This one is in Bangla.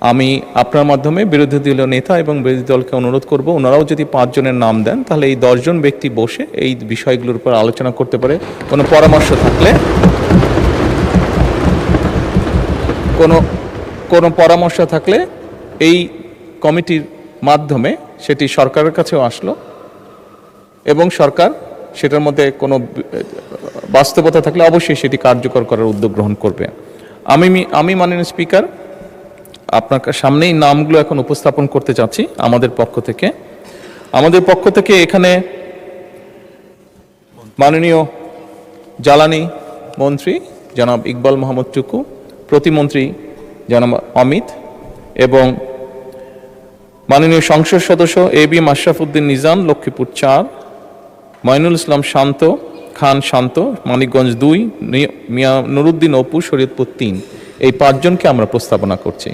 আমি আপনার মাধ্যমে বিরোধী দলীয় নেতা এবং বিরোধী দলকে অনুরোধ করব, ওনারাও যদি 5 জনের নাম দেন তাহলে এই 10 জন ব্যক্তি বসে এই বিষয়গুলোর উপর আলোচনা করতে পারে। কোনো পরামর্শ থাকলে কোনো পরামর্শ থাকলে এই কমিটির মাধ্যমে সেটি সরকারের কাছেও আসলো এবং সরকার সেটার মধ্যে কোনো বাস্তবতা থাকলে অবশ্যই সেটি কার্যকর করার উদ্যোগ গ্রহণ করবে। আমি মাননীয় স্পিকার আপনার সামনেই নামগুলো এখন উপস্থাপন করতে চাচ্ছি আমাদের পক্ষ থেকে এখানে মাননীয় জ্বালানি মন্ত্রী জনাব ইকবাল মোহাম্মদ টুকু, প্রতিমন্ত্রী জনাব অমিত এবং মাননীয় সংসদ সদস্য AB মাশরাফ উদ্দিন নিজাম লক্ষ্মীপুর 4, মঈনুল ইসলাম খান শান্ত মানিকগঞ্জ 2, মিয়া নুরুদ্দিন অপু শরীয়তপুর 3, এই 5 জনকে আমরা প্রস্তাবনা করছি।